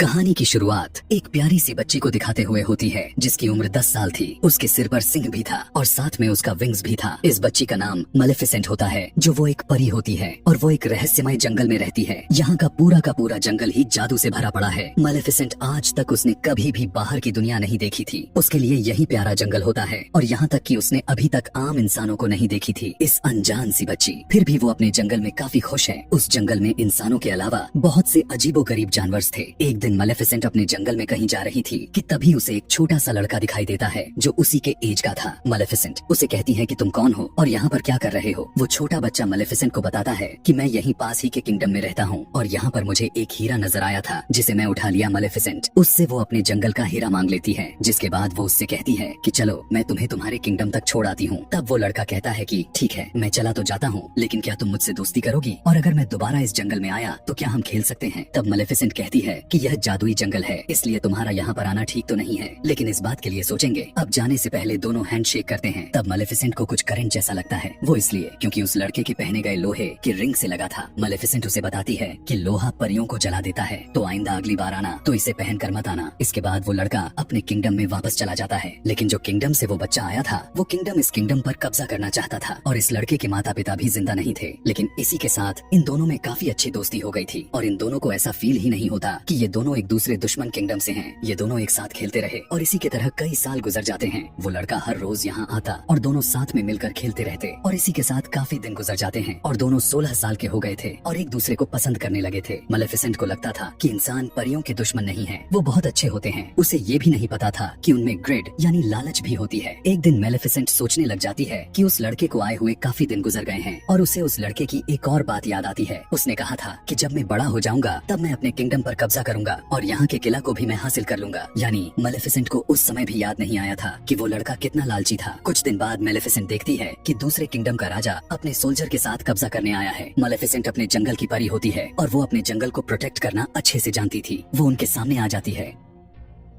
कहानी की शुरुआत एक प्यारी सी बच्ची को दिखाते हुए होती है जिसकी उम्र 10 साल थी। उसके सिर पर सिंह भी था और साथ में उसका विंग्स भी था। इस बच्ची का नाम मलेफिसेंट होता है जो वो एक परी होती है और वो एक रहस्यमय जंगल में रहती है। यहाँ का पूरा जंगल ही जादू से भरा पड़ा है। मलेफिसेंट आज तक उसने कभी भी बाहर की दुनिया नहीं देखी थी। उसके लिए यही प्यारा जंगल होता है और यहाँ तक कि उसने अभी तक आम इंसानों को नहीं देखी थी। इस अनजान सी बच्ची फिर भी वो अपने जंगल में काफी खुश है। उस जंगल में इंसानों के अलावा बहुत से अजीबोगरीब जानवर थे। एक दिन मलेफिसेंट अपने जंगल में कहीं जा रही थी कि तभी उसे एक छोटा सा लड़का दिखाई देता है जो उसी के एज का था। मलेफिसेंट उसे कहती है कि तुम कौन हो और यहाँ पर क्या कर रहे हो। वो छोटा बच्चा मलेफिसेंट को बताता है कि मैं यहीं पास ही के किंगडम में रहता हूँ और यहाँ पर मुझे एक हीरा नजर आया था जिसे मैं उठा लिया। मलेफिसेंट उससे वो अपने जंगल का हीरा मांग लेती है, जिसके बाद वो उससे कहती है कि चलो मैं तुम्हें तुम्हारे किंगडम तक छोड़ आती हूँ। तब वो लड़का कहता है कि ठीक है मैं चला तो जाता हूँ, लेकिन क्या तुम मुझसे दोस्ती करोगी और अगर मैं दोबारा इस जंगल में आया तो क्या हम खेल सकते हैं। तब मलेफिसेंट कहती है कि यह जादुई जंगल है इसलिए तुम्हारा यहाँ पर आना ठीक तो नहीं है, लेकिन इस बात के लिए सोचेंगे। अब जाने से पहले दोनों हैंड शेक करते हैं। तब मलेफिसेंट को कुछ करंट जैसा लगता है, वो इसलिए क्योंकि उस लड़के के पहने गए लोहे की रिंग से लगा था। मलेफिसेंट उसे बताती है कि लोहा परियों को जला देता है, तो आइंदा अगली बार आना तो इसे पहन कर मत आना। इसके बाद वो लड़का अपने किंगडम में वापस चला जाता है, लेकिन जो किंगडम से वो बच्चा आया था वो किंगडम इस किंगडम पर कब्जा करना चाहता था और इस लड़के के माता पिता भी जिंदा नहीं थे। लेकिन इसी के साथ इन दोनों में काफी अच्छी दोस्ती हो गई थी और इन दोनों को ऐसा फील ही नहीं होता कि ये दोनों एक दूसरे दुश्मन किंगडम से हैं। ये दोनों एक साथ खेलते रहे और इसी की तरह कई साल गुजर जाते हैं। वो लड़का हर रोज यहाँ आता और दोनों साथ में मिलकर खेलते रहते और इसी के साथ काफी दिन गुजर जाते हैं और दोनों 16 साल के हो गए थे और एक दूसरे को पसंद करने लगे थे। मलेफिसेंट को लगता था कि इंसान परियों के दुश्मन नहीं है, वो बहुत अच्छे होते हैं। उसे ये भी नहीं पता था कि उनमें ग्रिड यानी लालच भी होती है। एक दिन मेलेफिसेंट सोचने लग जाती है कि उस लड़के को आए हुए काफी दिन गुजर गए हैं और उसे उस लड़के की एक और बात याद आती है। उसने कहा था कि जब मैं बड़ा हो जाऊंगा तब मैं अपने किंगडम पर कब्जा करूंगा और यहाँ के किला को भी मैं हासिल कर लूंगा। यानी मलेफिसेंट को उस समय भी याद नहीं आया था कि वो लड़का कितना लालची था। कुछ दिन बाद मेलेफिसेंट देखती है कि दूसरे किंगडम का राजा अपने सोल्जर के साथ कब्जा करने आया है। मलेफिसेंट अपने जंगल की परी होती है और वो अपने जंगल को प्रोटेक्ट करना अच्छे से जानती थी। वो उनके सामने आ जाती है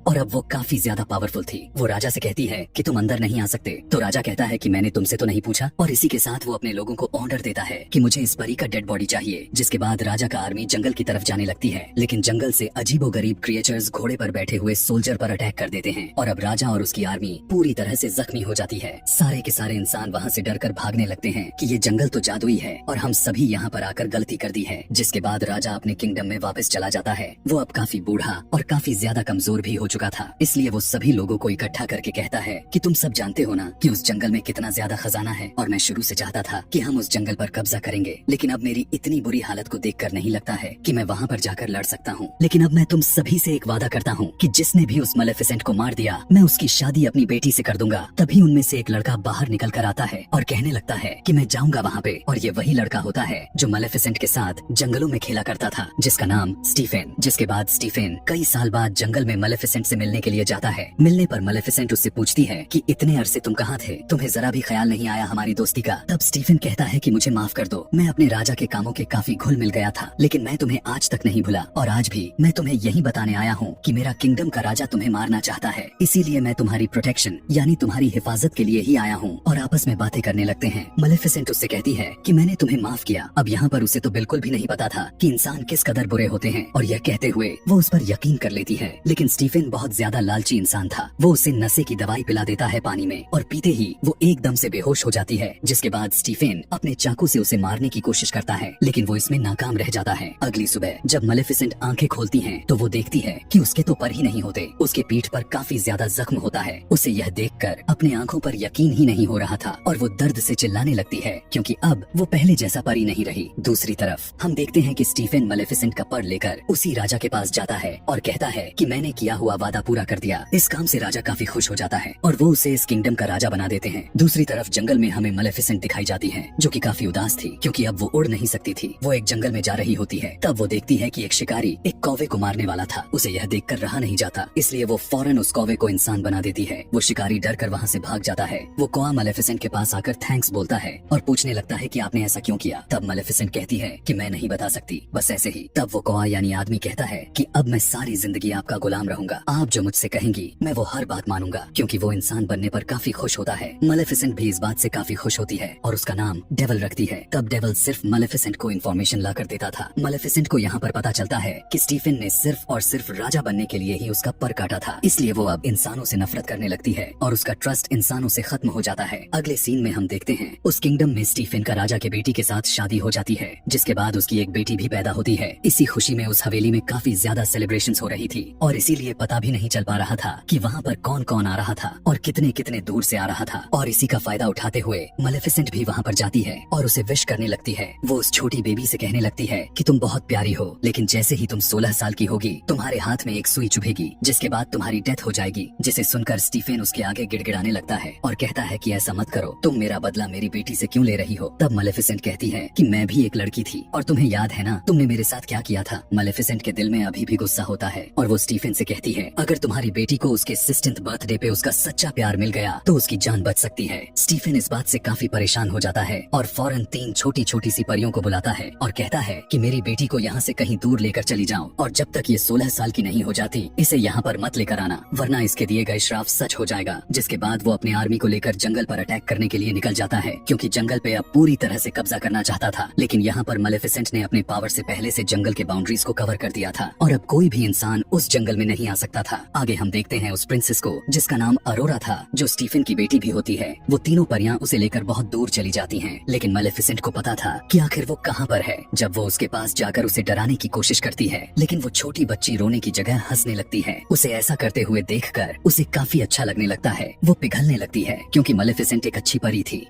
और अब वो काफी ज्यादा पावरफुल थी। वो राजा से कहती है कि तुम अंदर नहीं आ सकते, तो राजा कहता है कि मैंने तुमसे तो नहीं पूछा और इसी के साथ वो अपने लोगों को ऑर्डर देता है कि मुझे इस परी का डेड बॉडी चाहिए। जिसके बाद राजा का आर्मी जंगल की तरफ जाने लगती है, लेकिन जंगल से अजीबोगरीब क्रिएचर्स घोड़े पर बैठे हुए सोल्जर पर अटैक कर देते हैं और अब राजा और उसकी आर्मी पूरी तरह से जख्मी हो जाती है। सारे के सारे इंसान वहाँ से डर कर भागने लगते हैं कि ये जंगल तो जादुई है और हम सभी यहाँ पर आकर गलती कर दी है। जिसके बाद राजा अपने किंगडम में वापस चला जाता है। वो अब काफी बूढ़ा और काफी ज्यादा कमजोर भी हो चुका था, इसलिए वो सभी लोगों को इकट्ठा करके कहता है कि तुम सब जानते हो ना कि उस जंगल में कितना ज्यादा खजाना है और मैं शुरू से चाहता था कि हम उस जंगल पर कब्जा करेंगे, लेकिन अब मेरी इतनी बुरी हालत को देखकर नहीं लगता है कि मैं वहाँ पर जाकर लड़ सकता हूँ। लेकिन अब मैं तुम सभी से एक वादा करता हूँ कि जिसने भी उस मलेफिसेंट को मार दिया मैं उसकी शादी अपनी बेटी से कर दूंगा। तभी उनमें से एक लड़का बाहर निकल कर आता है और कहने लगता है कि मैं जाऊंगा वहाँ पे, और ये वही लड़का होता है जो मलेफिसेंट के साथ जंगलों में खेला करता था, जिसका नाम स्टीफेन। जिसके बाद स्टीफेन कई साल बाद जंगल में मलेफिसेंट से मिलने के लिए जाता है। मिलने पर मलेफिसेंट उससे पूछती है कि इतने अरसे तुम कहाँ थे, तुम्हें जरा भी ख्याल नहीं आया हमारी दोस्ती का। तब स्टीफन कहता है कि मुझे माफ कर दो, मैं अपने राजा के कामों के काफी घुल मिल गया था, लेकिन मैं तुम्हें आज तक नहीं भूला और आज भी मैं तुम्हें यही बताने आया हूँ कि मेरा किंगडम का राजा तुम्हें मारना चाहता है, इसीलिए मैं तुम्हारी प्रोटेक्शन यानी तुम्हारी हिफाजत के लिए ही आया हूँ। और आपस में बातें करने लगते हैं। मलेफिसेंट उससे कहती है कि मैंने तुम्हें माफ किया। अब यहाँ पर उसे तो बिल्कुल भी नहीं पता था कि इंसान किस कदर बुरे होते हैं और यह कहते हुए वो उस पर यकीन कर लेती है। लेकिन स्टीफन बहुत ज्यादा लालची इंसान था। वो उसे नशे की दवाई पिला देता है पानी में और पीते ही वो एकदम से बेहोश हो जाती है। जिसके बाद स्टीफन अपने चाकू से उसे मारने की कोशिश करता है, लेकिन वो इसमें नाकाम रह जाता है। अगली सुबह जब मलेफिसेंट आंखें खोलती हैं, तो वो देखती है कि उसके तो पर ही नहीं होते, उसके पीठ पर काफी ज्यादा जख्म होता है। उसे यह देखकर अपने आंखों पर यकीन ही नहीं हो रहा था और वो दर्द से चिल्लाने लगती है क्योंकि अब वो पहले जैसा परी नहीं रही। दूसरी तरफ हम देखते हैं कि स्टीफन मलेफिसेंट का पर लेकर उसी राजा के पास जाता है और कहता है कि मैंने किया हुआ वादा पूरा कर दिया। इस काम से राजा काफी खुश हो जाता है और वो उसे इस किंगडम का राजा बना देते हैं। दूसरी तरफ जंगल में हमें मलेफिसेंट दिखाई जाती है जो कि काफी उदास थी क्योंकि अब वो उड़ नहीं सकती थी। वो एक जंगल में जा रही होती है। तब वो देखती है कि एक शिकारी एक कौवे को मारने वाला था। उसे यह देखकर रहा नहीं जाता, इसलिए वो फौरन उस कौवे को इंसान बना देती है। वो शिकारी डर कर वहाँ से भाग जाता है। वो कौवा मलेफिसेंट के पास आकर थैंक्स बोलता है और पूछने लगता है कि आपने ऐसा क्यों किया। तब मलेफिसेंट कहती है कि मैं नहीं बता सकती, बस ऐसे ही। तब वो कौवा यानी आदमी कहता है कि अब मैं सारी जिंदगी आपका गुलाम रहूंगा, आप जो मुझसे कहेंगी मैं वो हर बात मानूंगा, क्योंकि वो इंसान बनने पर काफी खुश होता है। मेलेफिसेंट भी इस बात से काफी खुश होती है और उसका नाम डेविल रखती है। तब डेविल सिर्फ मेलेफिसेंट को इन्फॉर्मेशन ला कर देता था। मेलेफिसेंट को यहाँ पर पता चलता है कि स्टीफन ने सिर्फ और सिर्फ राजा बनने के लिए ही उसका पर काटा था, इसलिए वो अब इंसानों से नफरत करने लगती है और उसका ट्रस्ट इंसानों से खत्म हो जाता है। अगले सीन में हम देखते हैं उस किंगडम में स्टीफन का राजा के बेटी के साथ शादी हो जाती है, जिसके बाद उसकी एक बेटी भी पैदा होती है। इसी खुशी में उस हवेली में काफी ज्यादा सेलिब्रेशंस हो रही थी और इसीलिए पता भी नहीं चल पा रहा था कि वहाँ पर कौन कौन आ रहा था और कितने कितने दूर से आ रहा था। और इसी का फायदा उठाते हुए मेलेफिसेंट भी वहाँ पर जाती है और उसे विश करने लगती है। वो उस छोटी बेबी से कहने लगती है कि तुम बहुत प्यारी हो, लेकिन जैसे ही तुम 16 साल की होगी तुम्हारे हाथ में एक सुई चुभेगी, जिसके बाद तुम्हारी डेथ हो जाएगी। जिसे सुनकर स्टीफन उसके आगे गिड़गिड़ाने लगता है और कहता है कि ऐसा मत करो, तुम मेरा बदला मेरी बेटी से क्यों ले रही हो। तब मेलेफिसेंट कहती है कि मैं भी एक लड़की थी और तुम्हें याद है ना तुमने मेरे साथ क्या किया था। मेलेफिसेंट के दिल में अभी भी गुस्सा होता है और वो स्टीफन से कहती है अगर तुम्हारी बेटी को उसके 16th बर्थडे पे उसका सच्चा प्यार मिल गया तो उसकी जान बच सकती है। स्टीफन इस बात से काफी परेशान हो जाता है और फौरन 3 छोटी छोटी सी परियों को बुलाता है और कहता है कि मेरी बेटी को यहाँ से कहीं दूर लेकर चली जाओ और जब तक ये 16 साल की नहीं हो जाती इसे यहाँ पर मत लेकर आना, वरना इसके दिए गए श्राप सच हो जाएगा। जिसके बाद वो अपने आर्मी को लेकर जंगल पर अटैक करने के लिए निकल जाता है, क्योंकि जंगल पे अब पूरी तरह से कब्जा करना चाहता था। लेकिन यहाँ पर मेलेफिसेंट ने अपने पावर से पहले से जंगल के बाउंड्रीज को कवर कर दिया था और अब कोई भी इंसान उस जंगल में नहीं आ सकता था। आगे हम देखते हैं उस प्रिंसेस को जिसका नाम अरोरा था, जो स्टीफन की बेटी भी होती है। वो तीनों परियां उसे लेकर बहुत दूर चली जाती हैं, लेकिन मेलेफिसेंट को पता था कि आखिर वो कहाँ पर है। जब वो उसके पास जाकर उसे डराने की कोशिश करती है, लेकिन वो छोटी बच्ची रोने की जगह हंसने लगती है। उसे ऐसा करते हुए देखकर उसे काफी अच्छा लगने लगता है। वो पिघलने लगती है क्योंकि मेलेफिसेंट एक अच्छी परी थी।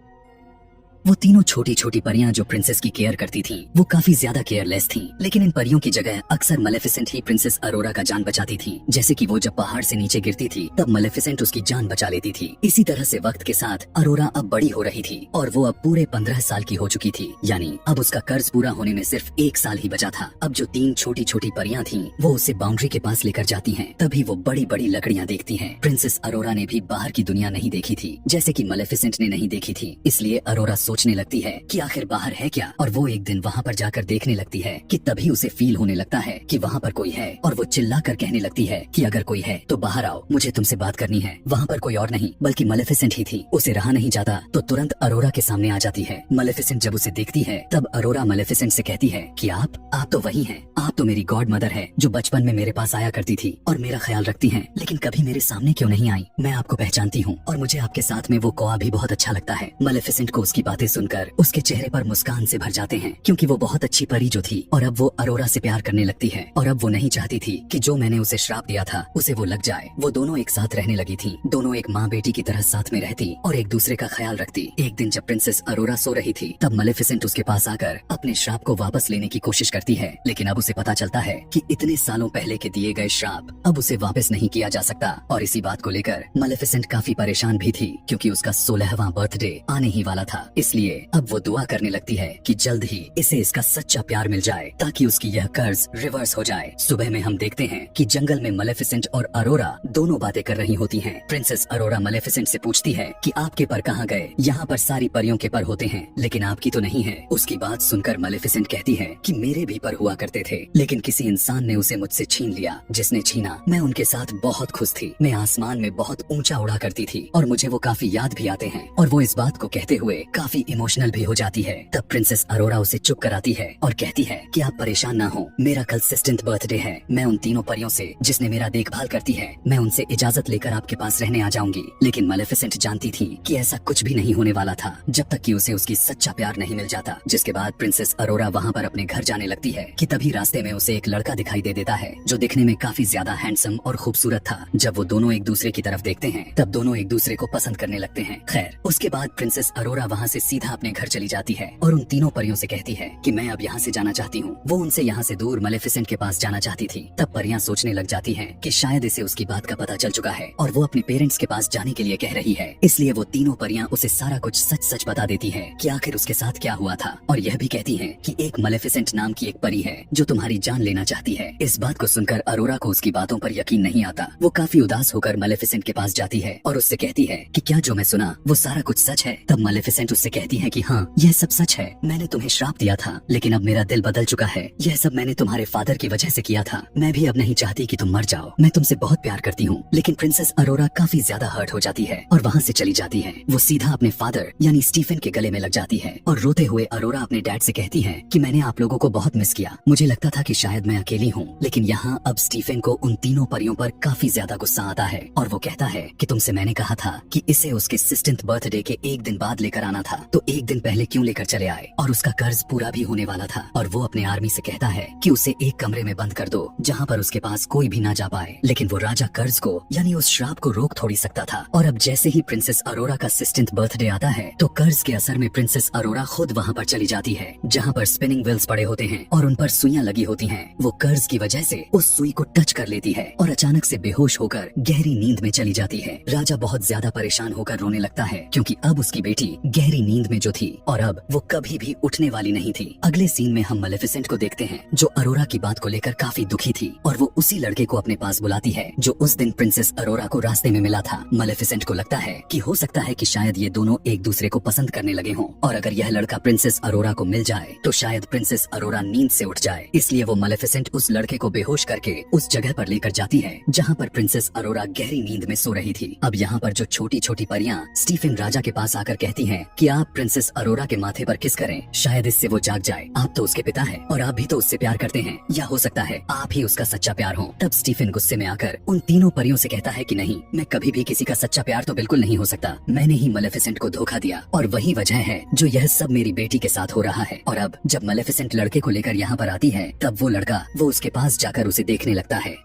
वो तीनों छोटी छोटी परियां जो प्रिंसेस की केयर करती थीं, वो काफी ज्यादा केयरलेस थीं। लेकिन इन परियों की जगह अक्सर मेलेफिसेंट ही प्रिंसेस अरोरा का जान बचाती थी। जैसे कि वो जब पहाड़ से नीचे गिरती थी तब मेलेफिसेंट उसकी जान बचा लेती थी। इसी तरह से वक्त के साथ अरोरा अब बड़ी हो रही थी और वो अब पूरे 15 साल की हो चुकी थी, यानी अब उसका कर्ज पूरा होने में सिर्फ 1 साल ही बचा था। अब जो 3 छोटी छोटी परियां थीं, वो उसे बाउंड्री के पास लेकर जाती हैं। तभी वो बड़ी बड़ी लकड़ियां देखती हैं। प्रिंसेस अरोरा ने भी बाहर की दुनिया नहीं देखी थी, जैसे कि मेलेफिसेंट ने नहीं देखी थी। इसलिए अरोरा सोचने लगती है कि आखिर बाहर है क्या, और वो एक दिन वहाँ पर जाकर देखने लगती है कि तभी उसे फील होने लगता है कि वहाँ पर कोई है और वो चिल्ला कर कहने लगती है कि अगर कोई है तो बाहर आओ, मुझे तुमसे बात करनी है। वहाँ पर कोई और नहीं बल्कि मेलेफिसेंट ही थी। उसे रहा नहीं जाता तो तुरंत अरोरा के सामने आ जाती है। मेलेफिसेंट जब उसे देखती है तब अरोरा मेलेफिसेंट से कहती है कि आप तो वही हैं, आप तो मेरी गॉड मदर है जो बचपन में मेरे पास आया करती थी और मेरा ख्याल रखती हैं, लेकिन कभी मेरे सामने क्यों नहीं आई। मैं आपको पहचानती हूँ और मुझे आपके साथ में वो कौवा भी बहुत अच्छा लगता है। मेलेफिसेंट को उसकी बातें सुनकर उसके चेहरे पर मुस्कान से भर जाते हैं, क्योंकि वो बहुत अच्छी परी जो थी और अब वो अरोरा से प्यार करने लगती है और अब वो नहीं चाहती थी कि जो मैंने उसे श्राप दिया था उसे वो लग जाए। वो दोनों एक साथ रहने लगी थी, दोनों एक माँ बेटी की तरह साथ में रहती और एक दूसरे का ख्याल रखती। एक दिन जब प्रिंसेस अरोरा सो रही थी तब मेलेफिसेंट उसके पास आकर अपने श्राप को वापस लेने की कोशिश करती है, लेकिन अब उसे पता चलता है कि इतने सालों पहले के दिए गए श्राप अब उसे वापस नहीं किया जा सकता। और इसी बात को लेकर मेलेफिसेंट काफी परेशान भी थी, क्योंकि उसका 16वां बर्थडे आने ही वाला था। इसलिए अब वो दुआ करने लगती है कि जल्द ही इसे इसका सच्चा प्यार मिल जाए ताकि उसकी यह कर्ज रिवर्स हो जाए। सुबह में हम देखते हैं कि जंगल में मेलेफिसेंट और अरोरा दोनों बातें कर रही होती हैं। प्रिंसेस अरोरा मेलेफिसेंट से पूछती है कि आपके पर कहाँ गए, यहाँ पर सारी परियों के पर होते हैं लेकिन आपकी तो नहीं है। उसकी बात सुनकर मेलेफिसेंट कहती है कि मेरे भी पर हुआ करते थे, लेकिन किसी इंसान ने उसे मुझसे छीन लिया। जिसने छीना मैं उनके साथ बहुत खुश थी, मैं आसमान में बहुत ऊंचा उड़ा करती थी और मुझे वो काफी याद भी आते हैं। और वो इस बात को कहते हुए काफी इमोशनल भी हो जाती है। तब प्रिंसेस अरोरा उसे चुप कराती है और कहती है कि आप परेशान ना हो, मेरा कल 16th बर्थडे है। मैं उन तीनों परियों से जिसने मेरा देखभाल करती है, मैं उनसे इजाजत लेकर आपके पास रहने आ जाऊंगी। लेकिन मेलेफिसेंट जानती थी कि ऐसा कुछ भी नहीं होने वाला था जब तक कि उसे उसकी सच्चा प्यार नहीं मिल जाता। जिसके बाद प्रिंसेस अरोरा वहाँ पर अपने घर जाने लगती है कि तभी रास्ते में उसे एक लड़का दिखाई दे देता है जो दिखने में काफी ज्यादा हैंडसम और खूबसूरत था। जब वो दोनों एक दूसरे की तरफ देखते हैं तब दोनों एक दूसरे को पसंद करने लगते हैं। खैर उसके बाद प्रिंसेस अरोरा वहाँ से सीधा अपने घर चली जाती है और उन तीनों परियों से कहती है कि मैं अब यहाँ से जाना चाहती हूँ। वो उनसे यहाँ से दूर मेलेफिसेंट के पास जाना चाहती थी। तब परियां सोचने लग जाती हैं कि शायद इसे उसकी बात का पता चल चुका है और वो अपने पेरेंट्स के पास जाने के लिए कह रही है। इसलिए वो तीनों परियां उसे सारा कुछ सच सच बता देती है कि आखिर उसके साथ क्या हुआ था, और यह भी कहती हैं कि एक मेलेफिसेंट नाम की एक परी है जो तुम्हारी जान लेना चाहती है। इस बात को सुनकर अरोरा को उसकी बातों बातों पर यकीन नहीं आता। वो काफी उदास होकर मेलेफिसेंट के पास जाती है और उससे कहती है कि क्या जो मैं सुना वो सारा कुछ सच है। तब मेलेफिसेंट उससे कहती है कि हाँ, यह सब सच है। मैंने तुम्हें श्राप दिया था, लेकिन अब मेरा दिल बदल चुका है। यह सब मैंने तुम्हारे फादर की वजह से किया था। मैं भी अब नहीं चाहती कि तुम मर जाओ। मैं तुमसे बहुत प्यार करती हूँ। लेकिन प्रिंसेस अरोरा काफी ज्यादा हर्ट हो जाती है और वहाँ से चली जाती है। वो सीधा अपने फादर यानी स्टीफन के गले में लग जाती है और रोते हुए अरोरा अपने डैड से कहती है कि मैंने आप लोगों को बहुत मिस किया। मुझे लगता था कि शायद मैं अकेली हूँ, लेकिन यहाँ अब स्टीफन को उन तीनों परियों पर काफी ज्यादा गुस्सा आता है और वो कहता है कि तुमसे मैंने कहा था कि इसे उसके 16th बर्थडे के एक दिन बाद लेकर आना था, तो एक दिन पहले क्यों लेकर चले आए। और उसका कर्ज पूरा भी होने वाला था और वो अपने आर्मी से कहता है कि उसे एक कमरे में बंद कर दो जहाँ पर उसके पास कोई भी ना जा पाए। लेकिन वो राजा कर्ज को यानी उस श्राप को रोक थोड़ी सकता था। और अब जैसे ही प्रिंसेस अरोरा का 16th बर्थडे आता है तो कर्ज के असर में प्रिंसेस अरोरा खुद वहाँ पर चली जाती है जहाँ पर स्पिनिंग व्हील्स पड़े होते हैं और उन पर सुइयां लगी होती हैं। वो कर्ज की वजह से उस सुई को टच कर लेती है और अचानक से बेहोश होकर गहरी नींद में चली जाती है। राजा बहुत ज्यादा परेशान होकर रोने लगता है क्योंकि अब उसकी बेटी गहरी नींद में जो थी और अब वो कभी भी उठने वाली नहीं थी। अगले सीन में हम मेलेफिसेंट को देखते हैं जो अरोरा की बात को लेकर काफी दुखी थी और वो उसी लड़के को अपने पास बुलाती है जो उस दिन प्रिंसेस अरोरा को रास्ते में मिला था। मेलेफिसेंट को लगता है कि हो सकता है कि शायद ये दोनों एक दूसरे को पसंद करने लगे हों और अगर यह लड़का प्रिंसेस अरोरा को मिल जाए तो शायद प्रिंसेस अरोरा नींद से उठ जाए। इसलिए वो मेलेफिसेंट उस लड़के को बेहोश करके उस जगह पर लेकर जाती है जहाँ पर प्रिंसेस अरोरा गहरी नींद में सो रही थी। अब यहाँ पर जो छोटी छोटी परियां स्टीफन राजा के पास आकर कहती हैं कि आप प्रिंसेस अरोरा के माथे पर किस करें, शायद इससे वो जाग जाए। आप तो उसके पिता हैं और आप भी तो उससे प्यार करते हैं, या हो सकता है आप ही उसका सच्चा प्यार हो। तब स्टीफन गुस्से में आकर उन तीनों परियों से कहता है कि नहीं, मैं कभी भी किसी का सच्चा प्यार तो बिल्कुल नहीं हो सकता। मैंने ही मेलेफिसेंट को धोखा दिया और वही वजह है जो यह सब मेरी बेटी के साथ हो रहा है। और अब जब मेलेफिसेंट लड़के को लेकर यहाँ पर आती है तब वो लड़का वो उसके पास जाकर उसे देखने लगता है।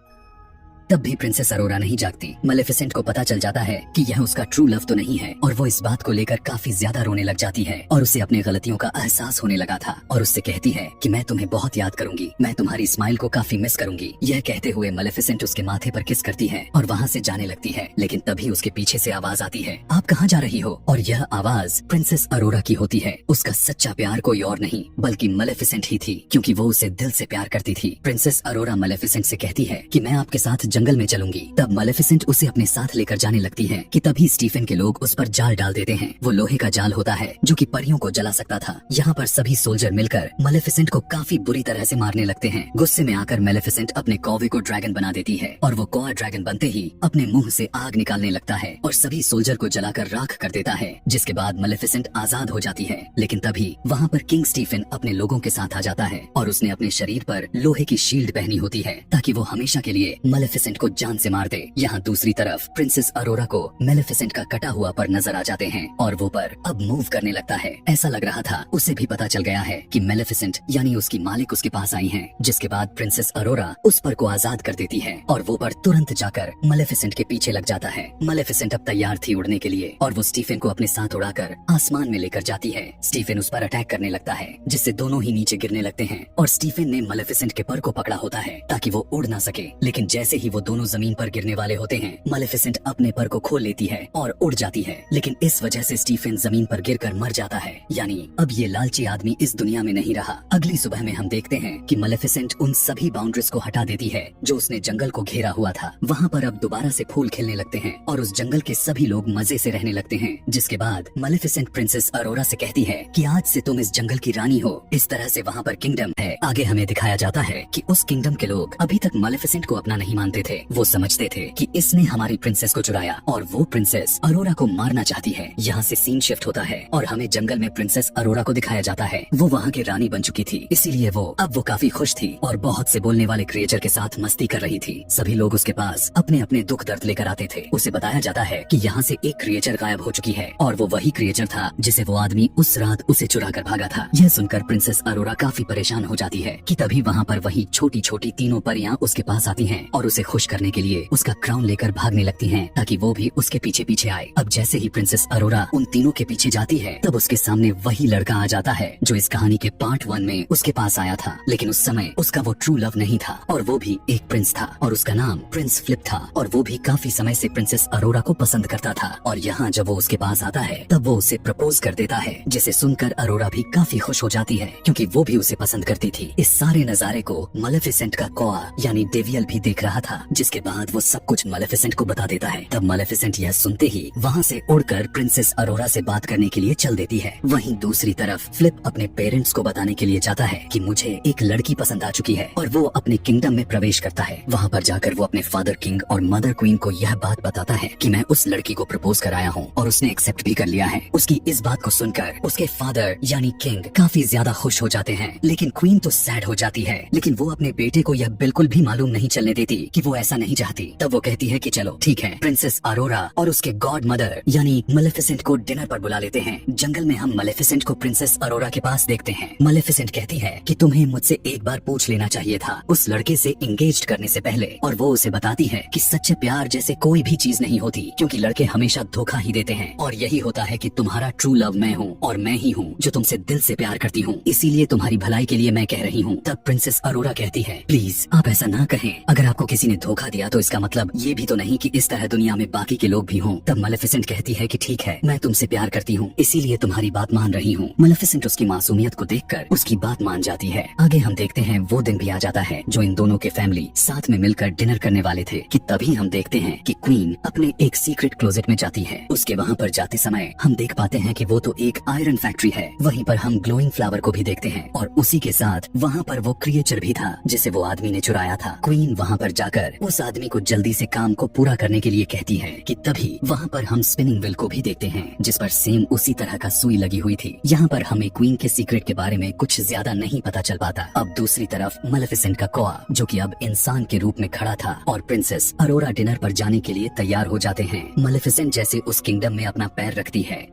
तब भी प्रिंसेस अरोरा नहीं जागती। मेलेफिसेंट को पता चल जाता है कि यह उसका ट्रू लव तो नहीं है और वो इस बात को लेकर काफी ज्यादा रोने लग जाती है और उसे अपनी गलतियों का एहसास होने लगा था और उससे कहती है कि मैं तुम्हें बहुत याद करूंगी, मैं तुम्हारी स्माइल को काफी मिस करूंगी। यह कहते हुए मेलेफिसेंट उसके माथे पर किस करती है और वहाँ से जाने लगती है। लेकिन तभी उसके पीछे से आवाज आती है, आप कहाँ जा रही हो? और यह आवाज प्रिंसेस अरोरा की होती है। उसका सच्चा प्यार कोई और नहीं बल्कि मेलेफिसेंट ही थी क्योंकि वो उसे दिल से प्यार करती थी। प्रिंसेस अरोरा मेलेफिसेंट से कहती है कि मैं आपके साथ जंगल में चलूंगी। तब मेलेफिसेंट उसे अपने साथ लेकर जाने लगती है कि तभी स्टीफन के लोग उस पर जाल डाल देते हैं। वो लोहे का जाल होता है जो कि परियों को जला सकता था। यहाँ पर सभी सोल्जर मिलकर मेलेफिसेंट को काफी बुरी तरह से मारने लगते हैं। गुस्से में आकर मेलेफिसेंट अपने कौवे को ड्रैगन बना देती है और वो कौवा ड्रैगन बनते ही अपने मुंह से आग निकालने लगता है और सभी सोल्जर को जलाकर राख कर देता है, जिसके बाद मेलेफिसेंट आजाद हो जाती है। लेकिन तभी वहाँ पर किंग स्टीफन अपने लोगों के साथ आ जाता है और उसने अपने शरीर पर लोहे की शील्ड पहनी होती है ताकि वो हमेशा के लिए मेलेफिसेंट को जान से मार दे। यहाँ दूसरी तरफ प्रिंसेस अरोरा को मेलेफिसेंट का कटा हुआ पर नजर आ जाते हैं और वो पर अब मूव करने लगता है। ऐसा लग रहा था उसे भी पता चल गया है कि मेलेफिसेंट यानी उसकी मालिक उसके पास आई हैं, जिसके बाद प्रिंसेस अरोरा उस पर को आजाद कर देती है और वो पर तुरंत जाकर मेलेफिसेंट के पीछे लग जाता है। मेलेफिसेंट अब तैयार थी उड़ने के लिए और वो स्टीफन को अपने साथ उड़ाकर आसमान में लेकर जाती है। स्टीफन उस पर अटैक करने लगता है जिससे दोनों ही नीचे गिरने लगते हैं और स्टीफन ने मेलेफिसेंट के पर को पकड़ा होता है ताकि वो उड़ ना सके। लेकिन जैसे ही वो दोनों जमीन पर गिरने वाले होते हैं मेलेफिसेंट अपने पर को खोल लेती है और उड़ जाती है। लेकिन इस वजह से स्टीफन जमीन पर गिरकर मर जाता है। यानी अब ये लालची आदमी इस दुनिया में नहीं रहा। अगली सुबह में हम देखते हैं कि मेलेफिसेंट उन सभी बाउंड्रीज को हटा देती है जो उसने जंगल को घेरा हुआ था। वहाँ पर अब दोबारा से फूल खिलने लगते हैं और उस जंगल के सभी लोग मजे से रहने लगते हैं। जिसके बाद मेलेफिसेंट प्रिंसेस अरोरा से कहती है कि आज से तुम इस जंगल की रानी हो। इस तरह से वहाँ पर किंगडम है। आगे हमें दिखाया जाता है कि उस किंगडम के लोग अभी तक मेलेफिसेंट को अपना नहीं मानते थे। वो समझते थे कि इसने हमारी प्रिंसेस को चुराया और वो प्रिंसेस अरोरा को मारना चाहती है। यहाँ से सीन शिफ्ट होता है और हमें जंगल में प्रिंसेस अरोरा को दिखाया जाता है। वो वहाँ की रानी बन चुकी थी, इसीलिए वो काफी खुश थी और बहुत से बोलने वाले क्रिएचर के साथ मस्ती कर रही थी। सभी लोग उसके पास अपने अपने दुख दर्द लेकर आते थे। उसे बताया जाता है कि यहाँ से एक क्रिएचर गायब हो चुकी है और वो वही क्रिएचर था जिसे वो आदमी उस रात उसे चुरा कर भागा था। यह सुनकर प्रिंसेस अरोरा काफी परेशान हो जाती है कि तभी वहाँ पर वही छोटी छोटी तीनों परियां उसके पास आती हैं और उसे खुश करने के लिए उसका क्राउन लेकर भागने लगती हैं ताकि वो भी उसके पीछे पीछे आए। अब जैसे ही प्रिंसेस अरोरा उन तीनों के पीछे जाती है तब उसके सामने वही लड़का आ जाता है जो इस कहानी के पार्ट 1 में उसके पास आया था। लेकिन उस समय उसका वो ट्रू लव नहीं था और वो भी एक प्रिंस था और उसका नाम प्रिंस फ्लिप था और वो भी काफी समय से प्रिंसेस अरोरा को पसंद करता था। और यहाँ जब वो उसके पास आता है तब वो उसे प्रपोज कर देता है, जिसे सुनकर अरोरा भी काफी खुश हो जाती है क्योंकि वो भी उसे पसंद करती थी। इस सारे नजारे को मेलेफिसेंट का कौआ यानी डेवियल भी देख रहा था था, जिसके बाद वो सब कुछ मालेफिसेंट को बता देता है। तब मालेफिसेंट यह सुनते ही वहाँ से उड़कर प्रिंसेस अरोरा से बात करने के लिए चल देती है। वहीं दूसरी तरफ फ्लिप अपने पेरेंट्स को बताने के लिए जाता है कि मुझे एक लड़की पसंद आ चुकी है, और वो अपने किंगडम में प्रवेश करता है। वहाँ पर जाकर वो अपने फादर किंग और मदर क्वीन को यह बात बताता है कि मैं उस लड़की को प्रपोज कराया हूँ और उसने एक्सेप्ट भी कर लिया है। उसकी इस बात को सुनकर उसके फादर यानी किंग काफी ज्यादा खुश हो जाते हैं, लेकिन क्वीन तो सैड हो जाती है। लेकिन वो अपने बेटे को यह बिल्कुल भी मालूम नहीं चलने देती कि वो ऐसा नहीं चाहती। तब वो कहती है कि चलो ठीक है, प्रिंसेस अरोरा और उसके गॉड मदर यानी मालेफिसेंट को डिनर पर बुला लेते हैं। जंगल में हम मालेफिसेंट को प्रिंसेस अरोरा के पास देखते हैं। मालेफिसेंट कहती है कि तुम्हें मुझसे एक बार पूछ लेना चाहिए था उस लड़के से इंगेज करने से पहले, और वो उसे बताती है कि सच्चे प्यार जैसे कोई भी चीज नहीं होती, क्योंकि लड़के हमेशा धोखा ही देते हैं, और यही होता है कि तुम्हारा ट्रू लव मैं हूँ और मैं ही हूँ जो तुमसे दिल से प्यार करती हूँ, इसीलिए तुम्हारी भलाई के लिए मैं कह रही हूँ। तब प्रिंसेस अरोरा कहती है प्लीज आप ऐसा ना कहें, अगर आपको किसी ने धोखा दिया तो इसका मतलब ये भी तो नहीं कि इस तरह दुनिया में बाकी के लोग भी हों। तब मालेफिसेंट कहती है कि ठीक है, मैं तुमसे प्यार करती हूँ, इसीलिए तुम्हारी बात मान रही हूँ। मालेफिसेंट उसकी मासूमियत को देखकर उसकी बात मान जाती है। आगे हम देखते हैं वो दिन भी आ जाता है जो इन दोनों के फैमिली साथ में मिलकर डिनर करने वाले थे कि तभी हम देखते हैं कि क्वीन अपने एक सीक्रेट क्लोजेट में जाती है। उसके वहाँ पर जाते समय हम देख पाते हैं कि वो तो एक आयरन फैक्ट्री है। वहीं पर हम ग्लोइंग फ्लावर को भी देखते हैं, और उसी के साथ वहाँ पर वो क्रिएचर भी था जिसे वो आदमी ने चुराया था। क्वीन वहाँ पर जाकर उस आदमी को जल्दी से काम को पूरा करने के लिए कहती है कि तभी वहाँ पर हम स्पिनिंग व्हील को भी देखते हैं जिस पर सेम उसी तरह का सुई लगी हुई थी। यहाँ पर हमें क्वीन के सीक्रेट के बारे में कुछ ज्यादा नहीं पता चल पाता। अब दूसरी तरफ मालेफिसेंट का कोआ, जो कि अब इंसान के रूप में खड़ा था, और प्रिंसेस अरोरा डिनर पर जाने के लिए तैयार हो जाते हैं। मालेफिसेंट जैसे उस किंगडम में अपना पैर रखती है,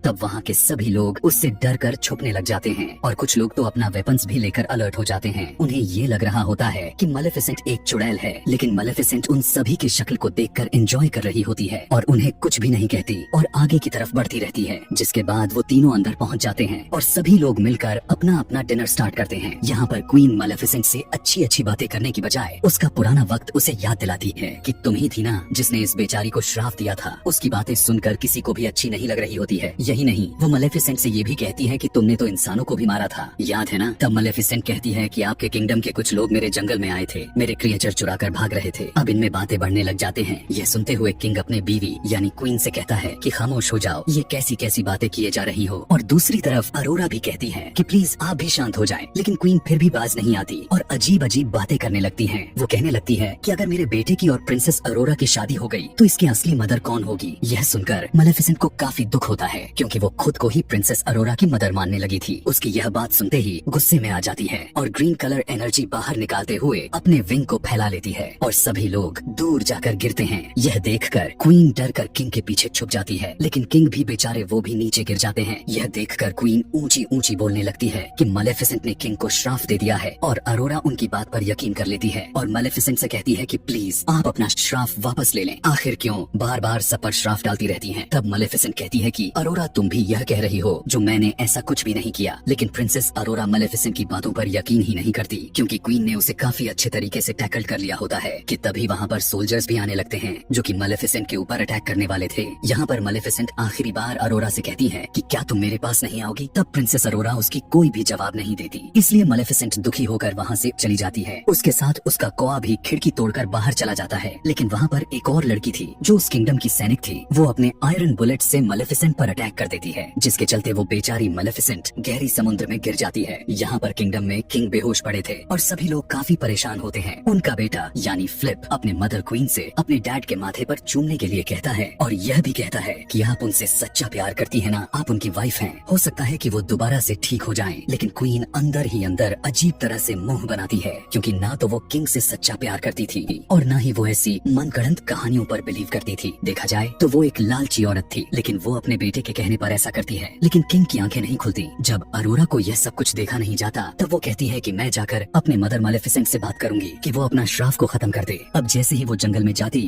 तब वहाँ के सभी लोग उससे डर कर छुपने लग जाते हैं, और कुछ लोग तो अपना वेपन्स भी लेकर अलर्ट हो जाते हैं। उन्हें ये लग रहा होता है कि मालेफिसेंट एक चुड़ैल है, लेकिन मालेफिसेंट उन सभी की शक्ल को देखकर एंजॉय कर रही होती है और उन्हें कुछ भी नहीं कहती और आगे की तरफ बढ़ती रहती है। जिसके बाद वो तीनों अंदर पहुँच जाते हैं और सभी लोग मिलकर अपना अपना डिनर स्टार्ट करते हैं। यहाँ पर क्वीन मालेफिसेंट से अच्छी अच्छी बातें करने की बजाय उसका पुराना वक्त उसे याद दिलाती है कि तुम ही थी ना जिसने इस बेचारी को श्राप दिया था। उसकी बातें सुनकर किसी को भी अच्छी नहीं लग रही होती है। यही नहीं, वो मालेफिसेंट से ये भी कहती है कि तुमने तो इंसानों को भी मारा था, याद है ना? तब मालेफिसेंट कहती है कि आपके किंगडम के कुछ लोग मेरे जंगल में आए थे, मेरे क्रिएचर चुरा कर भाग रहे थे। अब इनमें बातें बढ़ने लग जाते हैं। यह सुनते हुए किंग अपने बीवी यानी क्वीन से कहता है कि खामोश हो जाओ, ये कैसी कैसी बातें किए जा रही हो। और दूसरी तरफ अरोरा भी कहती है कि प्लीज आप भी शांत हो जाए, लेकिन क्वीन फिर भी बाज नहीं आती और अजीब अजीब बातें करने लगती है। वो कहने लगती है कि अगर मेरे बेटे की और प्रिंसेस अरोरा की शादी हो गई तो इसकी असली मदर कौन होगी। यह सुनकर मालेफिसेंट को काफी दुख होता है, क्योंकि वो खुद को ही प्रिंसेस अरोरा की मदर मानने लगी थी। उसकी यह बात सुनते ही गुस्से में आ जाती है और ग्रीन कलर एनर्जी बाहर निकालते हुए अपने विंग को फैला लेती है और सभी लोग दूर जाकर गिरते हैं। यह देखकर क्वीन डर कर किंग के पीछे छुप जाती है, लेकिन किंग भी बेचारे वो भी नीचे गिर जाते हैं। यह देखकर क्वीन ऊंची ऊंची बोलने लगती है कि मालेफिसेंट ने किंग को श्राप दे दिया है, और अरोरा उनकी बात पर यकीन कर लेती है और मालेफिसेंट से कहती है कि प्लीज आप अपना श्राप वापस ले लें, आखिर क्यों बार बार सब पर श्राप डालती रहती हैं। तब मालेफिसेंट कहती है कि अरोरा तुम भी यह कह रही हो जो मैंने ऐसा कुछ भी नहीं किया। लेकिन प्रिंसेस अरोरा मालेफिसेंट की बातों पर यकीन ही नहीं करती, क्योंकि क्वीन ने उसे काफी अच्छे तरीके से टैकल कर लिया होता है कि तभी वहाँ पर सोल्जर्स भी आने लगते हैं जो कि मालेफिसेंट के ऊपर अटैक करने वाले थे। यहाँ पर मालेफिसेंट आखिरी बार अरोरा से कहती है कि क्या तुम मेरे पास नहीं आओगी। तब प्रिंसेस अरोरा उसकी कोई भी जवाब नहीं देती, इसलिए मालेफिसेंट दुखी होकर वहाँ से चली जाती है। उसके साथ उसका कोआ भी खिड़की तोड़कर बाहर चला जाता है। लेकिन वहाँ पर एक और लड़की थी जो उस किंगडम की सैनिक थी। वो अपने आयरन बुलेट से मालेफिसेंट पर अटैक कर देती है, जिसके चलते वो बेचारी मालेफिसेंट गहरी समुद्र में गिर जाती है। यहाँ पर किंगडम में किंग बेहोश पड़े थे और सभी लोग काफी परेशान होते हैं। उनका बेटा यानी फ्लिप अपने मदर क्वीन से अपने डैड के माथे पर चूमने के लिए कहता है और यह भी कहता है कि आप उनसे सच्चा प्यार करती है ना, आप उनकी वाइफ हैं। हो सकता है कि वो दोबारा से ठीक हो जाएं। लेकिन क्वीन अंदर ही अंदर अजीब तरह से मुंह बनाती है, क्योंकि ना तो वो किंग से सच्चा प्यार करती थी और ना ही वो ऐसी मनगढ़ंत कहानियों पर बिलीव करती थी। देखा जाए तो वो एक लालची औरत थी, लेकिन वो अपने बेटे के कहने पर ऐसा करती है। लेकिन किंग की आंखें नहीं खुलती। जब अरोरा को यह सब कुछ देखा नहीं जाता तब वो कहती है कि मैं जाकर अपने मदर मालेफिसेंट से बात करूंगी कि वो अपना श्राप को खत्म कर दे। अब जैसे ही वो जंगल में जाती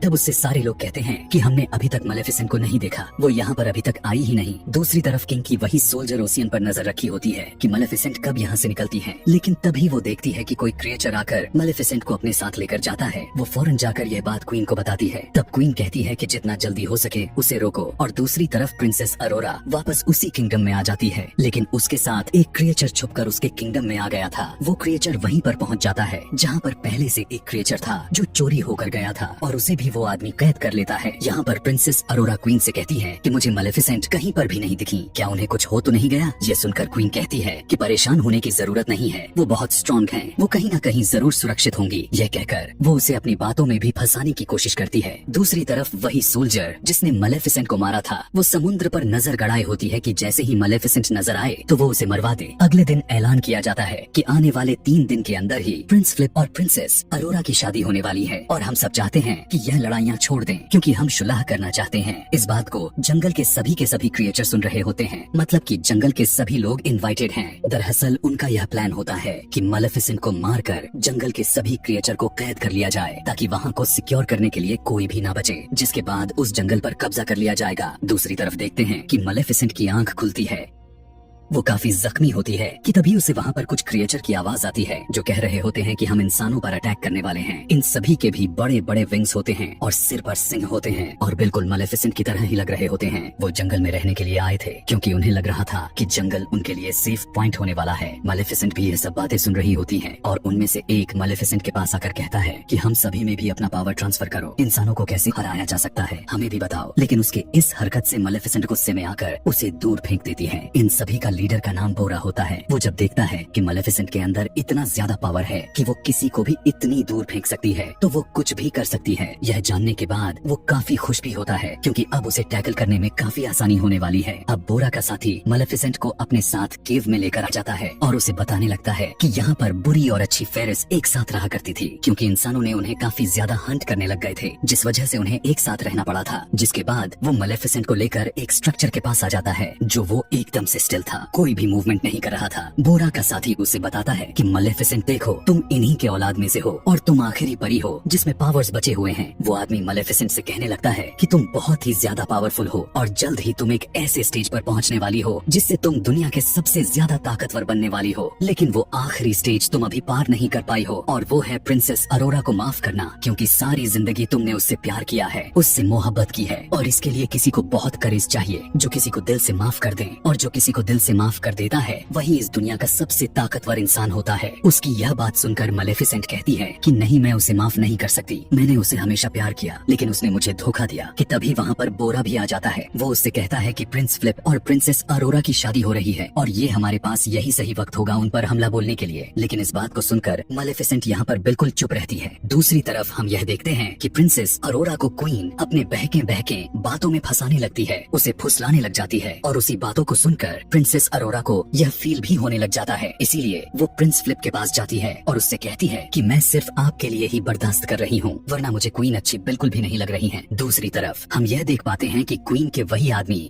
तब उससे सारे लोग कहते हैं कि हमने अभी तक मेलेफिसेंट को नहीं देखा, वो यहाँ पर अभी तक आई ही नहीं। दूसरी तरफ किंग की वही सोल्जर ओसियन पर नजर रखी होती है कि मेलेफिसेंट कब यहाँ से निकलती है, लेकिन तभी वो देखती है कि कोई क्रिएचर आकर मेलेफिसेंट को अपने साथ लेकर जाता है। वो फौरन जाकर यह बात क्वीन को बताती है। तब क्वीन कहती है कि जितना जल्दी हो सके उसे रोको, और दूसरी तरफ प्रिंसेस अरोरा वापस उसी किंगडम में आ जाती है, लेकिन उसके साथ एक क्रिएचर छुपकर उसके किंगडम में आ गया था। वो क्रिएचर वहीं पर पहुंच जाता है जहां पर पहले से एक क्रिएचर था जो चोरी होकर गया था, और उसे भी वो आदमी कैद कर लेता है। यहाँ पर प्रिंसेस अरोरा क्वीन से कहती है कि मुझे मेलेफिसेंट कहीं पर भी नहीं दिखी, क्या उन्हें कुछ हो तो नहीं गया? ये सुनकर क्वीन कहती है कि परेशान होने की जरूरत नहीं है, वो बहुत स्ट्रॉन्ग हैं, वो कहीं न कहीं जरूर सुरक्षित होंगी। यह कहकर वो उसे अपनी बातों में भी फंसाने की कोशिश करती है। दूसरी तरफ वही सोल्जर जिसने मेलेफिसेंट को मारा था, वो समुद्र पर नजर गड़ाए होती है कि जैसे ही मेलेफिसेंट नजर आए तो वो उसे मरवा दे। अगले दिन ऐलान किया जाता है कि आने वाले 3 दिन के अंदर ही प्रिंस फ्लिप और प्रिंसेस अरोरा की शादी होने वाली है, और हम सब चाहते हैं कि यह लड़ाइयाँ छोड़ दें क्योंकि हम सुलह करना चाहते हैं। इस बात को जंगल के सभी क्रिएचर सुन रहे होते हैं, मतलब कि जंगल के सभी लोग इनवाइटेड हैं। दरअसल उनका यह प्लान होता है कि मेलेफिसेंट को मारकर जंगल के सभी क्रिएचर को कैद कर लिया जाए ताकि वहाँ को सिक्योर करने के लिए कोई भी ना बचे, जिसके बाद उस जंगल पर कब्जा कर लिया जाएगा। दूसरी तरफ देखते हैं कि मेलेफिसेंट की आंख खुलती है, वो काफी जख्मी होती है कि तभी उसे वहाँ पर कुछ क्रिएचर की आवाज आती है जो कह रहे होते हैं कि हम इंसानों पर अटैक करने वाले हैं। इन सभी के भी बड़े बड़े विंग्स होते हैं और सिर पर सिंह होते हैं और बिल्कुल मेलेफिसेंट की तरह ही लग रहे होते हैं। वो जंगल में रहने के लिए आए थे क्योंकि उन्हें लग रहा था कि जंगल उनके लिए सेफ पॉइंट होने वाला है। मेलेफिसेंट भी ये सब बातें सुन रही होती है और उनमें से एक मेलेफिसेंट के पास आकर कहता है कि हम सभी में भी अपना पावर ट्रांसफर करो, इंसानों को कैसे हराया जा सकता है हमें भी बताओ। लेकिन उसके इस हरकत से मेलेफिसेंट गुस्से में आकर उसे दूर फेंक देती है। इन सभी का लीडर का नाम बोरा होता है। वो जब देखता है कि मेलेफिसेंट के अंदर इतना ज्यादा पावर है कि वो किसी को भी इतनी दूर फेंक सकती है तो वो कुछ भी कर सकती है, यह जानने के बाद वो काफी खुश भी होता है क्योंकि अब उसे टैकल करने में काफी आसानी होने वाली है। अब बोरा का साथी मेलेफिसेंट को अपने साथ केव में लेकर आ जाता है और उसे बताने लगता है कि यहाँ पर बुरी और अच्छी फेरिस एक साथ रहा करती थी क्योंकि इंसानों ने उन्हें काफी ज्यादा हंट करने लग गए थे, जिस वजह से उन्हें एक साथ रहना पड़ा था। जिसके बाद वो मेलेफिसेंट को लेकर एक स्ट्रक्चर के पास आ जाता है जो वो एकदम से स्टिल था, कोई भी मूवमेंट नहीं कर रहा था। बोरा का साथी उसे बताता है कि मेलेफिसेंट देखो, तुम इन्हीं के औलाद में से हो और तुम आखिरी परी हो जिसमें पावर्स बचे हुए हैं। वो आदमी मेलेफिसेंट से कहने लगता है कि तुम बहुत ही ज्यादा पावरफुल हो और जल्द ही तुम एक ऐसे स्टेज पर पहुंचने वाली हो जिससे तुम दुनिया के सबसे ज्यादा ताकतवर बनने वाली हो, लेकिन वो आखिरी स्टेज तुम अभी पार नहीं कर पाई हो और वो है प्रिंसेस अरोरा को माफ करना, क्योंकि सारी जिंदगी तुमने उससे प्यार किया है, उससे मोहब्बत की है और इसके लिए किसी को बहुत करेज चाहिए जो किसी को दिल से माफ कर दे, और जो किसी को दिल से माफ कर देता है वही इस दुनिया का सबसे ताकतवर इंसान होता है। उसकी यह बात सुनकर मेलेफिसेंट कहती है कि नहीं, मैं उसे माफ नहीं कर सकती, मैंने उसे हमेशा प्यार किया लेकिन उसने मुझे धोखा दिया। कि तभी वहाँ पर बोरा भी आ जाता है। वो उससे कहता है कि प्रिंस फ्लिप और प्रिंसेस अरोरा की शादी हो रही है और ये हमारे पास यही सही वक्त होगा उन पर हमला बोलने के लिए। लेकिन इस बात को सुनकर मेलेफिसेंट यहाँ पर बिल्कुल चुप रहती है। दूसरी तरफ हम यह देखते हैं कि प्रिंसेस अरोरा को क्वीन अपने बहके बातों में फंसाने लगती है, उसे फुसलाने लग जाती है और उसी बातों को सुनकर प्रिंसेस अरोरा को यह फील भी होने लग जाता है। इसीलिए वो प्रिंस फ्लिप के पास जाती है और उससे कहती है कि मैं सिर्फ आपके लिए ही बर्दाश्त कर रही हूँ, वरना मुझे क्वीन अच्छी बिल्कुल भी नहीं लग रही है। दूसरी तरफ हम यह देख पाते हैं कि क्वीन के वही आदमी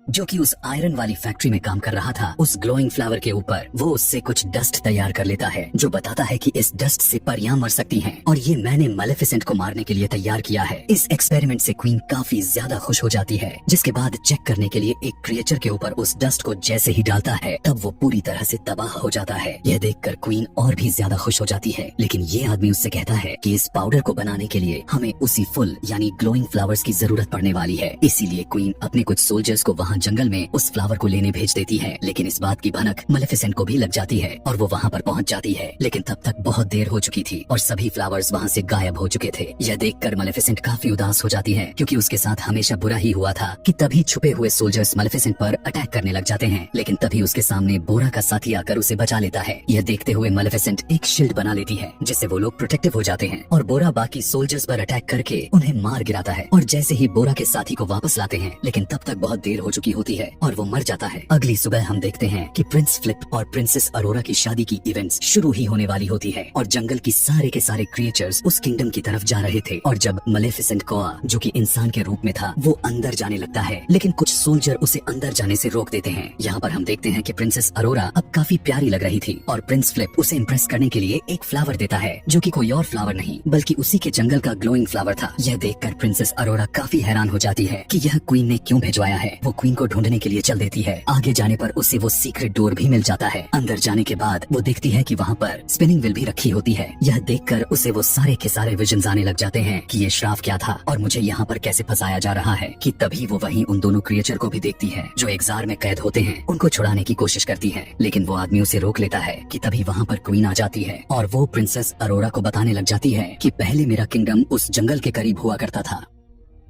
जो कि उस आयरन वाली फैक्ट्री में काम कर रहा था, उस ग्लोइंग फ्लावर के ऊपर वो उससे कुछ डस्ट तैयार कर लेता है जो बताता है कि इस डस्ट से परियां मर सकती हैं और ये मैंने मेलेफिसेंट को मारने के लिए तैयार किया है। इस एक्सपेरिमेंट से क्वीन काफी ज्यादा खुश हो जाती है, जिसके बाद चेक करने के लिए एक क्रिएचर के ऊपर उस डस्ट को जैसे ही डालता है तब वो पूरी तरह से तबाह हो जाता है। यह देखकर क्वीन और भी ज्यादा खुश हो जाती है, लेकिन ये आदमी उससे कहता है कि इस पाउडर को बनाने के लिए हमें उसी फुल यानी ग्लोइंग फ्लावर्स की जरूरत पड़ने वाली है। इसीलिए क्वीन अपने कुछ सोल्जर्स को वहाँ जंगल में उस फ्लावर को लेने भेज देती है, लेकिन इस बात की भनक मेलेफिसेंट को भी लग जाती है और वो वहाँ पर पहुँच जाती है। लेकिन तब तक बहुत देर हो चुकी थी और सभी फ्लावर्स वहाँ से गायब हो चुके थे। यह देखकर मेलेफिसेंट काफी उदास हो जाती है क्योंकि उसके साथ हमेशा बुरा ही हुआ था। कि तभी छुपे हुए सोल्जर्स मेलेफिसेंट पर अटैक करने लग जाते हैं, लेकिन तभी उसके सामने बोरा का साथी आकर उसे बचा लेता है। यह देखते हुए मेलेफिसेंट एक शील्ड बना लेती है जिससे वो लोग प्रोटेक्टिव हो जाते हैं और बोरा बाकी सोल्जर्स पर अटैक करके उन्हें मार गिराता है और जैसे ही बोरा के साथी को वापस लाते हैं, लेकिन तब तक बहुत देर हो चुकी की होती है और वो मर जाता है। अगली सुबह हम देखते हैं कि प्रिंस फ्लिप और प्रिंसेस अरोरा की शादी की इवेंट्स शुरू ही होने वाली होती है और जंगल की सारे के सारे क्रिएचर्स उस किंगडम की तरफ जा रहे थे। और जब मलेफिसेंट कोआ, जो कि इंसान के रूप में था, वो अंदर जाने लगता है, लेकिन कुछ सोल्जर उसे अंदर जाने से रोक देते हैं। यहाँ पर हम देखते हैं कि प्रिंसेस अरोरा अब काफी प्यारी लग रही थी और प्रिंस फ्लिप उसे इम्प्रेस करने के लिए एक फ्लावर देता है, जो कि कोई और फ्लावर नहीं बल्कि उसी के जंगल का ग्लोइंग फ्लावर था। यह देखकर प्रिंसेस अरोरा काफी हैरान हो जाती है कि यह क्वीन ने क्यों भिजवाया है। वो क्वीन को ढूंढने के लिए चल देती है। आगे जाने पर उसे वो सीक्रेट डोर भी मिल जाता है। अंदर जाने के बाद वो देखती है कि वहाँ पर स्पिनिंग व्हील भी रखी होती है। यह देखकर उसे वो सारे के सारे विजन्स आने लग जाते हैं कि ये श्राप क्या था और मुझे यहाँ पर कैसे फंसाया जा रहा है। कि तभी वो वहीं उन दोनों क्रिएचर को भी देखती है जो एक जार में कैद होते हैं। उनको छुड़ाने की कोशिश करती है, लेकिन वो आदमी उसे रोक लेता है। कि तभी वहाँ पर क्वीन आ जाती है और वो प्रिंसेस अरोरा को बताने लग जाती है कि पहले मेरा किंगडम उस जंगल के करीब हुआ करता था,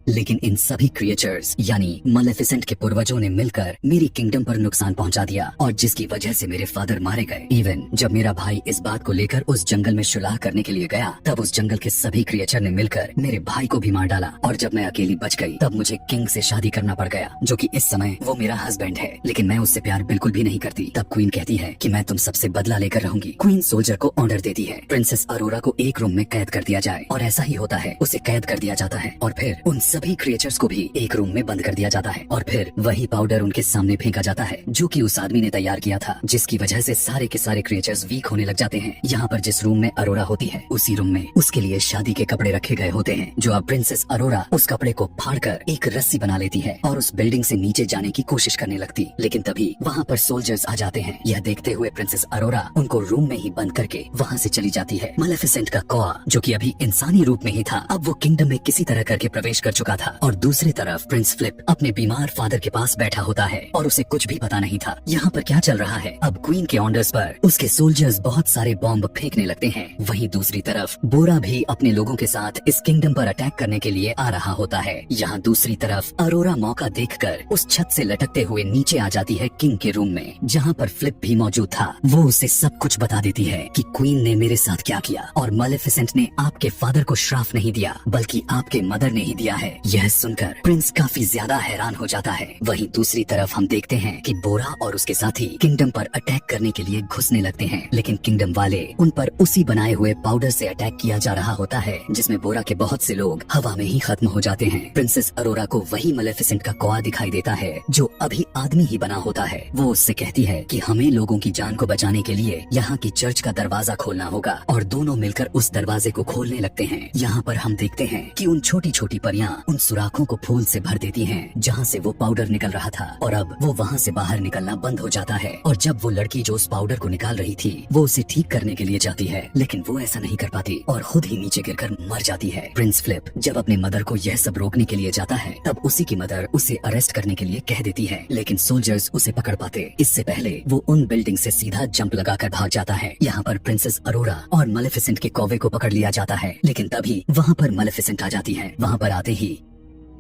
लेकिन इन सभी क्रिएचर्स यानी मलेफिसेंट के पूर्वजों ने मिलकर मेरी किंगडम पर नुकसान पहुंचा दिया और जिसकी वजह से मेरे फादर मारे गए। इवन जब मेरा भाई इस बात को लेकर उस जंगल में सुलह करने के लिए गया, तब उस जंगल के सभी क्रिएचर ने मिलकर मेरे भाई को भी मार डाला और जब मैं अकेली बच गई तब मुझे किंग से शादी करना पड़ गया, जो कि इस समय वो मेरा हस्बैंड है, लेकिन मैं उससे प्यार बिल्कुल भी नहीं करती। तब क्वीन कहती है कि मैं तुम सबसे बदला लेकर रहूंगी। क्वीन सोल्जर को ऑर्डर देती है प्रिंसेस अरोरा को एक रूम में कैद कर दिया जाए और ऐसा ही होता है। उसे कैद कर दिया जाता है और फिर उन सभी क्रिएचर्स को भी एक रूम में बंद कर दिया जाता है और फिर वही पाउडर उनके सामने फेंका जाता है जो कि उस आदमी ने तैयार किया था, जिसकी वजह से सारे के सारे क्रिएचर्स वीक होने लग जाते हैं। यहाँ पर जिस रूम में अरोरा होती है, उसी रूम में उसके लिए शादी के कपड़े रखे गए होते हैं, जो अब प्रिंसेस अरोरा उस कपड़े को फाड़कर एक रस्सी बना लेती है और उस बिल्डिंग से नीचे जाने की कोशिश करने लगती। लेकिन तभी वहाँ पर सोल्जर्स आ जाते हैं। यह देखते हुए प्रिंसेस अरोरा उनको रूम में ही बंद करके वहाँ से चली जाती है। मलेफिसेंट का कोआ, जो कि अभी इंसानी रूप में ही था, अब वो किंगडम में किसी तरह करके प्रवेश कर चुका था और दूसरी तरफ प्रिंस फ्लिप अपने बीमार फादर के पास बैठा होता है और उसे कुछ भी पता नहीं था यहाँ पर क्या चल रहा है। अब क्वीन के ऑर्डर्स पर उसके सोल्जर्स बहुत सारे बॉम्ब फेंकने लगते हैं। वहीं दूसरी तरफ बोरा भी अपने लोगों के साथ इस किंगडम पर अटैक करने के लिए आ रहा होता है। यहाँ दूसरी तरफ अरोरा मौका देखकर उस छत से लटकते हुए नीचे आ जाती है किंग के रूम में, जहाँ पर फ्लिप भी मौजूद था। वो उसे सब कुछ बता देती है कि क्वीन ने मेरे साथ क्या किया और मलेफिसेंट ने आपके फादर को श्राप नहीं दिया बल्कि आपके मदर ने ही दिया है। यह सुनकर प्रिंस काफी ज्यादा हैरान हो जाता है। वहीं दूसरी तरफ हम देखते हैं कि बोरा और उसके साथी किंगडम पर अटैक करने के लिए घुसने लगते हैं, लेकिन किंगडम वाले उन पर उसी बनाए हुए पाउडर से अटैक किया जा रहा होता है, जिसमें बोरा के बहुत से लोग हवा में ही खत्म हो जाते हैं। प्रिंसेस अरोरा को वही मलेफिसेंट का कोआ दिखाई देता है जो अभी आदमी ही बना होता है। वो उससे कहती है कि हमें लोगों की जान को बचाने के लिए यहाँ की चर्च का दरवाजा खोलना होगा और दोनों मिलकर उस दरवाजे को खोलने लगते हैं। यहाँ पर हम देखते हैं कि उन छोटी छोटी परियां उन सुराखों को फूल से भर देती हैं, जहाँ से वो पाउडर निकल रहा था और अब वो वहाँ से बाहर निकलना बंद हो जाता है। और जब वो लड़की जो उस पाउडर को निकाल रही थी, वो उसे ठीक करने के लिए जाती है, लेकिन वो ऐसा नहीं कर पाती और खुद ही नीचे गिरकर मर जाती है। प्रिंस फ्लिप जब अपने मदर को यह सब रोकने के लिए जाता है, तब उसी की मदर उसे अरेस्ट करने के लिए कह देती है, लेकिन सोल्जर्स उसे पकड़ पाते। इससे पहले वो उन बिल्डिंग से सीधा जंप लगाकर भाग जाता है। यहाँ पर प्रिंसेस अरोरा और मलेफिसेंट के कौवे को पकड़ लिया जाता है, लेकिन तभी वहाँ पर मलेफिसेंट आ जाती है। वहाँ पर आते ही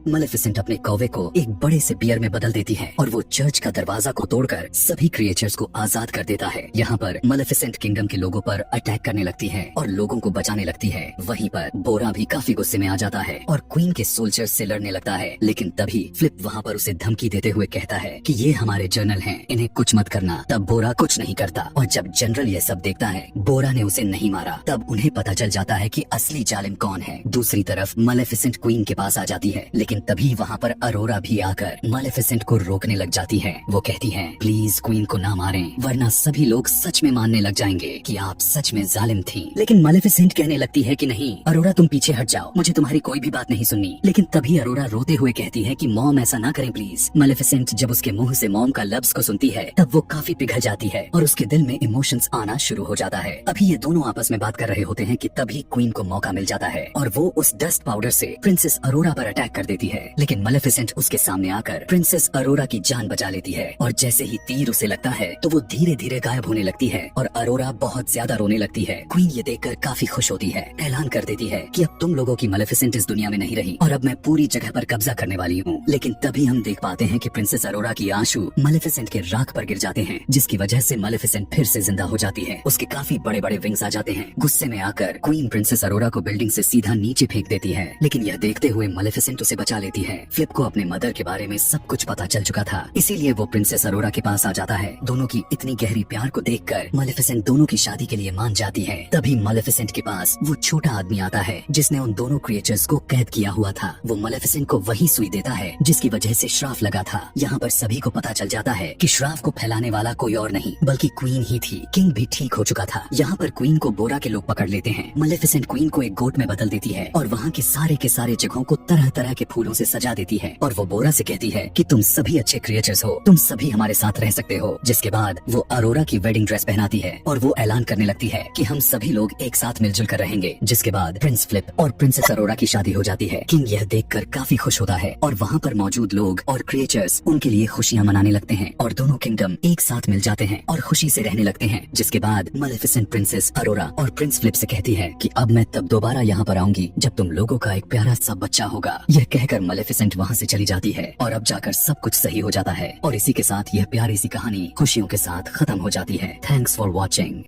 मलेफिसेंट अपने कौवे को एक बड़े से बियर में बदल देती है और वो चर्च का दरवाजा को तोड़कर सभी क्रिएचर्स को आजाद कर देता है। यहाँ पर मलेफिसेंट किंगडम के लोगों पर अटैक करने लगती है और लोगों को बचाने लगती है। वहीं पर बोरा भी काफी गुस्से में आ जाता है और क्वीन के सोल्जर्स से लड़ने लगता है, लेकिन तभी फ्लिप वहाँ पर उसे धमकी देते हुए कहता है कि ये हमारे जनरल हैं, इन्हें कुछ मत करना। तब बोरा कुछ नहीं करता और जब जनरल ये सब देखता है, बोरा ने उसे नहीं मारा, तब उन्हें पता चल जाता है कि असली जालिम कौन है। दूसरी तरफ मलेफिसेंट क्वीन के पास आ जाती है, लेकिन तभी वहाँ पर अरोरा भी आकर मलेफिसेंट को रोकने लग जाती है। वो कहती है प्लीज क्वीन को ना मारें, वरना सभी लोग सच में मानने लग जाएंगे कि आप सच में जालिम थी। लेकिन मलेफिसेंट कहने लगती है कि नहीं अरोरा, तुम पीछे हट जाओ, मुझे तुम्हारी कोई भी बात नहीं सुननी। लेकिन तभी अरोरा रोते हुए कहती है कि मॉम ऐसा ना करें प्लीज। मलेफिसेंट जब उसके मुंह से मॉम का लफ्ज को सुनती है, तब वो काफी पिघल जाती है और उसके दिल में इमोशंस आना शुरू हो जाता है। अभी ये दोनों आपस में बात कर रहे होते हैं कि तभी क्वीन को मौका मिल जाता है और वो उस डस्ट पाउडर से प्रिंसेस अरोरा पर अटैक कर देती है, लेकिन मलेफिसेंट उसके सामने आकर प्रिंसेस अरोरा की जान बचा लेती है और जैसे ही तीर उसे लगता है तो वो धीरे धीरे गायब होने लगती है और अरोरा बहुत ज्यादा रोने लगती है। क्वीन ये देखकर काफी खुश होती है, ऐलान कर देती है कि अब तुम लोगों की मलेफिसेंट इस दुनिया में नहीं रही और अब मैं पूरी जगह पर कब्जा करने वाली हूँ। लेकिन तभी हम देख पाते हैं कि प्रिंसेस अरोरा की आंसू मलेफिसेंट के राख पर गिर जाते हैं, जिसकी वजह से मलेफिसेंट फिर से जिंदा हो जाती है। उसके काफी बड़े बड़े विंग्स आ जाते हैं। गुस्से में आकर क्वीन प्रिंसेस अरोरा को बिल्डिंग से सीधा नीचे फेंक देती है, लेकिन यह देखते हुए मलेफिसेंट उसे बचा बचा लेती है। फ्लिप को अपने मदर के बारे में सब कुछ पता चल चुका था, इसीलिए वो प्रिंसेस अरोरा के पास आ जाता है। दोनों की इतनी गहरी प्यार को देखकर मालेफिसेंट दोनों की शादी के लिए मान जाती है। तभी मालेफिसेंट के पास वो छोटा आदमी आता है जिसने उन दोनों क्रिएचर्स को कैद किया हुआ था। वो मालेफिसेंट को वही सुई देता है जिसकी वजह से श्राप लगा था। यहाँ पर सभी को पता चल जाता है कि श्राप को फैलाने वाला कोई और नहीं बल्कि क्वीन ही थी। किंग भी ठीक हो चुका था। यहाँ पर क्वीन को बोरा के लोग पकड़ लेते हैं। मालेफिसेंट क्वीन को एक गोट में बदल देती है और वहाँ के सारे जगहों को तरह तरह के फूलों से सजा देती है और वो बोरा से कहती है कि तुम सभी अच्छे क्रिएचर्स हो, तुम सभी हमारे साथ रह सकते हो। जिसके बाद वो अरोरा की वेडिंग ड्रेस पहनाती है और वो ऐलान करने लगती है कि हम सभी लोग एक साथ मिलजुल कर रहेंगे। जिसके बाद प्रिंस फ्लिप और प्रिंसेस अरोरा की शादी हो जाती है। किंग यह देखकर काफी खुश होता है और वहाँ पर मौजूद लोग और क्रिएचर्स उनके लिए खुशियाँ मनाने लगते हैं और दोनों किंगडम एक साथ मिल जाते हैं और खुशी से रहने लगते हैं। जिसके बाद मालेफिसेंट प्रिंसेस अरोरा और प्रिंस फ्लिप से कहती है कि अब मैं तब दोबारा यहाँ पर आऊंगी जब तुम लोगों का एक प्यारा सा बच्चा होगा। यह कहकर मालेफिसेंट वहाँ से चली जाती है और अब जाकर सब कुछ सही हो जाता है और इसी के साथ यह प्यारी सी कहानी खुशियों के साथ खत्म हो जाती है। Thanks for watching.